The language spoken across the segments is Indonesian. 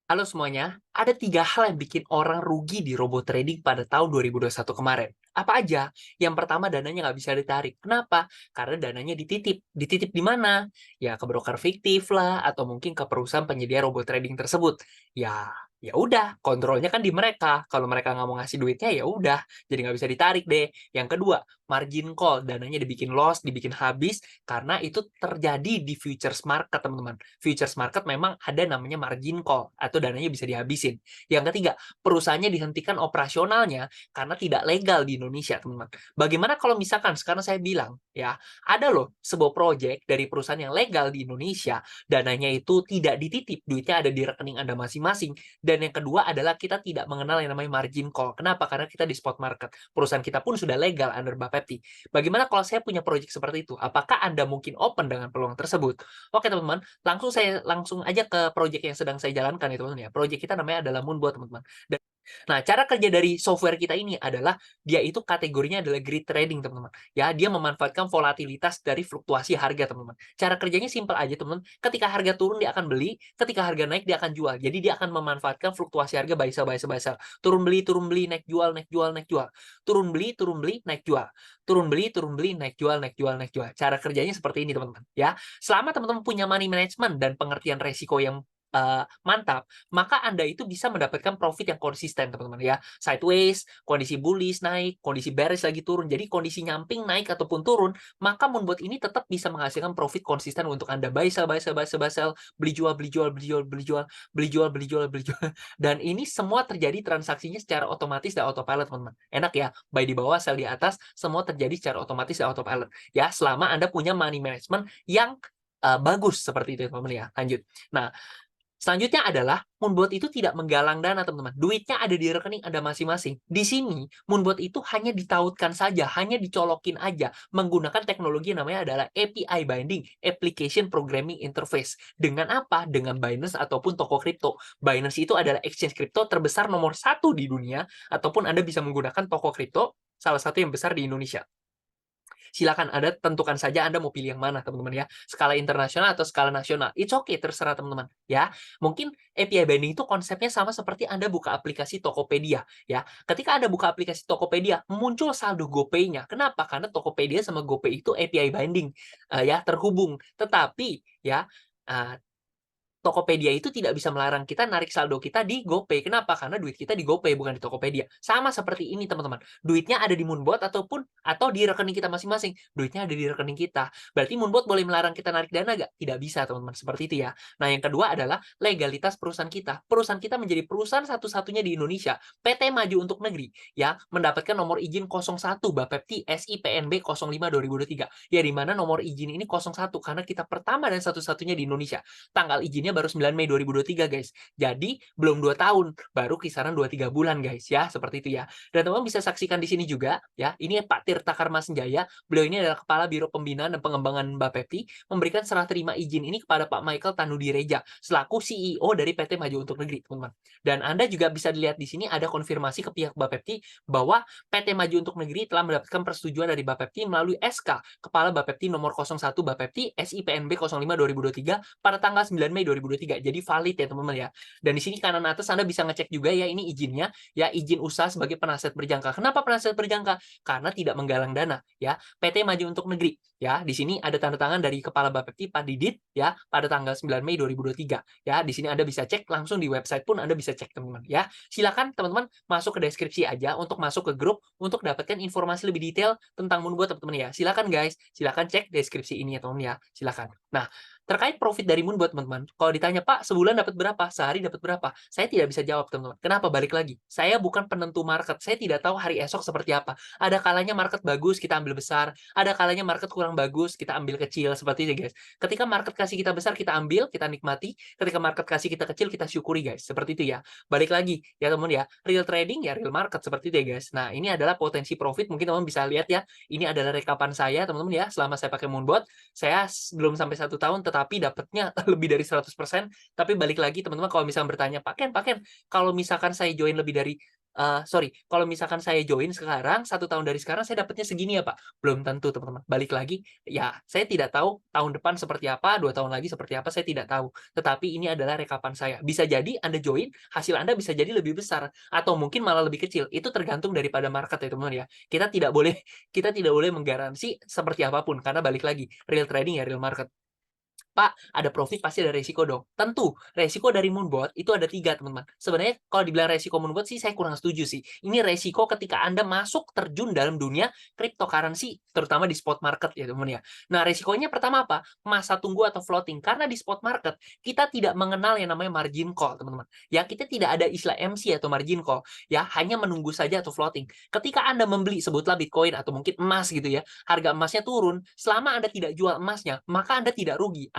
Halo semuanya, ada 3 hal yang bikin orang rugi di robot trading pada tahun 2021 kemarin. Apa aja? Yang pertama, dananya nggak bisa ditarik. Kenapa? Karena dananya dititip. Dititip di mana? Ya ke broker fiktif lah, atau mungkin ke perusahaan penyedia robot trading tersebut. Ya udah, kontrolnya kan di mereka. Kalau mereka nggak mau ngasih duitnya, ya udah, jadi nggak bisa ditarik deh. Yang kedua, margin call, dananya dibikin loss, dibikin habis, karena itu terjadi di futures market, teman-teman. Futures market memang ada namanya margin call atau dananya bisa dihabisin. Yang ketiga, perusahaannya dihentikan operasionalnya karena tidak legal di Indonesia, teman-teman. Bagaimana kalau misalkan sekarang saya bilang, ya, ada loh sebuah proyek dari perusahaan yang legal di Indonesia, dananya itu tidak dititip, duitnya ada di rekening Anda masing-masing. Dan yang kedua adalah kita tidak mengenal yang namanya margin call. Kenapa? Karena kita di spot market. Perusahaan kita pun sudah legal under Bapepti. Bagaimana kalau saya punya proyek seperti itu? Apakah Anda mungkin open dengan peluang tersebut? Oke, teman-teman, langsung aja ke project yang sedang saya jalankan ya, teman-teman ya. Project kita namanya adalah Moonbot, teman-teman. Nah, cara kerja dari software kita ini adalah dia itu kategorinya adalah grid trading, teman-teman. Ya, dia memanfaatkan volatilitas dari fluktuasi harga, teman-teman. Cara kerjanya simpel aja, teman-teman. Ketika harga turun dia akan beli, ketika harga naik dia akan jual. Jadi dia akan memanfaatkan fluktuasi harga buy sell, buy sell, buy sell. Turun beli, naik jual, naik jual, naik jual. Turun beli, naik jual. Turun beli, naik jual, naik jual, naik jual. Cara kerjanya seperti ini, teman-teman, ya. Selama teman-teman punya money management dan pengertian resiko yang mantap, maka Anda itu bisa mendapatkan profit yang konsisten, teman-teman ya. Sideways, kondisi bullish naik, kondisi bearish lagi turun. Jadi kondisi nyamping naik ataupun turun, maka Moonbot ini tetap bisa menghasilkan profit konsisten untuk Anda buy sell, buy sell, buy sell, buy sell, beli jual, beli jual, beli jual, beli jual, beli jual, beli jual, beli jual. Dan ini semua terjadi transaksinya secara otomatis dan autopilot, teman-teman. Enak ya, buy di bawah, sell di atas, semua terjadi secara otomatis dan autopilot. Ya, selama Anda punya money management yang bagus seperti itu, teman-teman ya. Lanjut. Nah, selanjutnya adalah Moonbot itu tidak menggalang dana, teman-teman. Duitnya ada di rekening Anda masing-masing. Di sini, Moonbot itu hanya ditautkan saja, hanya dicolokin aja menggunakan teknologi yang namanya adalah API binding, Application Programming Interface. Dengan apa? Dengan Binance ataupun toko kripto. Binance itu adalah exchange kripto terbesar nomor 1 di dunia, ataupun Anda bisa menggunakan toko kripto salah satu yang besar di Indonesia. Silakan Anda tentukan saja Anda mau pilih yang mana, teman-teman ya. Skala internasional atau skala nasional. It's okay, terserah teman-teman ya. Mungkin API binding itu konsepnya sama seperti Anda buka aplikasi Tokopedia ya. Ketika Anda buka aplikasi Tokopedia, muncul saldo GoPay-nya. Kenapa? Karena Tokopedia sama GoPay itu API binding ya, terhubung. Tetapi ya, uh, Tokopedia itu tidak bisa melarang kita narik saldo kita di GoPay. Kenapa? Karena duit kita di GoPay, bukan di Tokopedia. Sama seperti ini, teman-teman. Duitnya ada di Moonbot atau di rekening kita masing-masing. Duitnya ada di rekening kita. Berarti Moonbot boleh melarang kita narik dana nggak? Tidak bisa, teman-teman. Seperti itu ya. Nah, yang kedua adalah legalitas perusahaan kita. Perusahaan kita menjadi perusahaan satu-satunya di Indonesia, PT Maju Untuk Negeri, ya, mendapatkan nomor izin 01 Bapepti SIPNB 05 2023. Ya, di mana nomor izin ini 01 karena kita pertama dan satu-satunya di Indonesia. Tanggal izinnya baru 9 Mei 2023, guys. Jadi, belum 2 tahun, baru kisaran 2-3 bulan, guys, ya, seperti itu ya. Dan teman-teman bisa saksikan di sini juga, ya, ini Pak Tirta Karmasenjaya, beliau ini adalah Kepala Biro Pembinaan dan Pengembangan Bapepti, memberikan serah terima izin ini kepada Pak Michael Tanudireja, selaku CEO dari PT Maju Untuk Negeri, teman-teman. Dan Anda juga bisa dilihat di sini ada konfirmasi ke pihak Bapepti bahwa PT Maju Untuk Negeri telah mendapatkan persetujuan dari Bapepti melalui SK Kepala Bapepti nomor 01 Bapepti SIPNB 05 2023 pada tanggal 9 Mei 2023. Jadi valid ya, teman-teman ya. Dan di sini kanan atas Anda bisa ngecek juga ya, ini izinnya ya, izin usaha sebagai penasihat berjangka. Kenapa penasihat berjangka? Karena tidak menggalang dana ya. PT Maju Untuk Negeri ya. Di sini ada tanda tangan dari Kepala Bapepti Pak Didit ya pada tanggal 9 Mei 2023 ya. Di sini Anda bisa cek langsung di website pun Anda bisa cek, teman-teman ya. Silakan teman-teman masuk ke deskripsi aja untuk masuk ke grup untuk dapatkan informasi lebih detail tentang Moonbot, teman-teman ya. Silakan guys, silakan cek deskripsi ini ya, teman-teman ya. Silakan. Nah, terkait profit dari Moonbot, teman-teman, kalau ditanya, "Pak, sebulan dapat berapa? Sehari dapat berapa?" Saya tidak bisa jawab, teman-teman. Kenapa? Balik lagi, saya bukan penentu market. Saya tidak tahu hari esok seperti apa. Ada kalanya market bagus, kita ambil besar. Ada kalanya market kurang bagus, kita ambil kecil. Seperti itu, guys. Ketika market kasih kita besar, kita ambil, kita nikmati. Ketika market kasih kita kecil, kita syukuri, guys. Seperti itu ya. Balik lagi, ya teman ya. Real trading, ya real market. Seperti itu ya, guys. Nah, ini adalah potensi profit. Mungkin teman bisa lihat ya. Ini adalah rekapan saya, teman-teman ya. Selama saya pakai Moonbot, saya belum sampai 1 tahun, tetapi dapatnya lebih dari 100%. Tapi balik lagi, teman-teman, kalau misalnya bertanya, Pak Ken, kalau misalkan saya join lebih dari sorry, kalau misalkan saya join sekarang, 1 tahun dari sekarang saya dapatnya segini ya, Pak? Belum tentu, teman-teman. Balik lagi, ya saya tidak tahu tahun depan seperti apa, 2 tahun lagi seperti apa, saya tidak tahu. Tetapi ini adalah rekapan saya. Bisa jadi Anda join, hasil Anda bisa jadi lebih besar atau mungkin malah lebih kecil. Itu tergantung daripada market ya, teman-teman ya. Kita tidak boleh menggaransi seperti apapun karena balik lagi, real trading ya real market. Pak, ada profit pasti ada resiko dong. Tentu, resiko dari moonbot itu ada 3, teman-teman. Sebenarnya kalau dibilang resiko moonbot sih saya kurang setuju sih. Ini resiko ketika Anda masuk terjun dalam dunia cryptocurrency, terutama di spot market ya, teman-teman ya. Nah, resikonya pertama apa? Masa tunggu atau floating. Karena di spot market, kita tidak mengenal yang namanya margin call, teman-teman. Ya, kita tidak ada istilah MC atau margin call. Ya, hanya menunggu saja atau floating. Ketika Anda membeli, sebutlah Bitcoin atau mungkin emas gitu ya, harga emasnya turun, selama Anda tidak jual emasnya, maka Anda tidak rugi.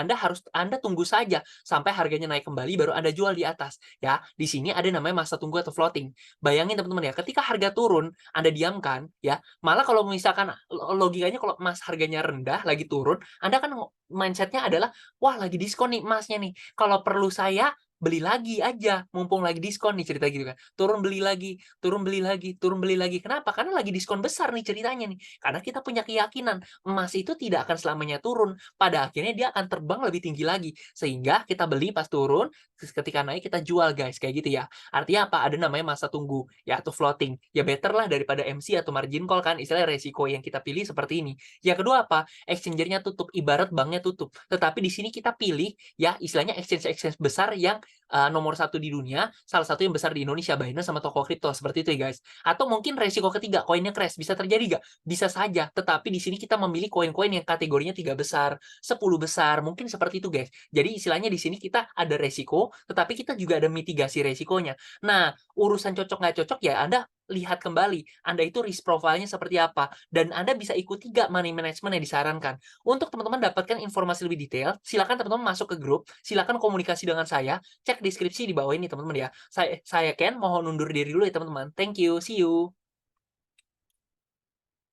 Anda tunggu saja sampai harganya naik kembali baru Anda jual di atas. Ya, di sini ada namanya masa tunggu atau floating. Bayangin teman-teman ya, ketika harga turun, Anda diamkan ya. Malah kalau misalkan logikanya kalau emas harganya rendah lagi turun, Anda kan mindsetnya adalah wah lagi diskon nih emasnya nih. Kalau perlu saya beli lagi aja, mumpung lagi diskon nih cerita gitu kan. Turun beli lagi, turun beli lagi, turun beli lagi. Kenapa? Karena lagi diskon besar nih ceritanya nih. Karena kita punya keyakinan emas itu tidak akan selamanya turun. Pada akhirnya dia akan terbang lebih tinggi lagi. Sehingga kita beli pas turun, terus ketika naik kita jual guys, kayak gitu ya. Artinya apa? Ada namanya masa tunggu, ya atau floating. Ya better lah daripada MC atau margin call kan, istilah resiko yang kita pilih seperti ini. Yang kedua apa? Exchangernya tutup, ibarat banknya tutup. Tetapi di sini kita pilih ya istilahnya exchange-exchange besar yang nomor 1 di dunia, salah satu yang besar di Indonesia, Binance sama toko kripto, seperti itu ya guys. Atau mungkin resiko ketiga, koinnya crash, bisa terjadi nggak? Bisa saja, tetapi di sini kita memilih koin-koin yang kategorinya 3 besar, 10 besar, mungkin seperti itu guys. Jadi istilahnya di sini kita ada resiko, tetapi kita juga ada mitigasi resikonya. Nah, urusan cocok nggak cocok ya Anda lihat kembali, Anda itu risk profile-nya seperti apa, dan Anda bisa ikuti nggak money management yang disarankan. Untuk teman-teman dapatkan informasi lebih detail, silakan teman-teman masuk ke grup, silakan komunikasi dengan saya, cek deskripsi di bawah ini teman-teman ya. Saya Ken, mohon undur diri dulu ya teman-teman. Thank you, see you.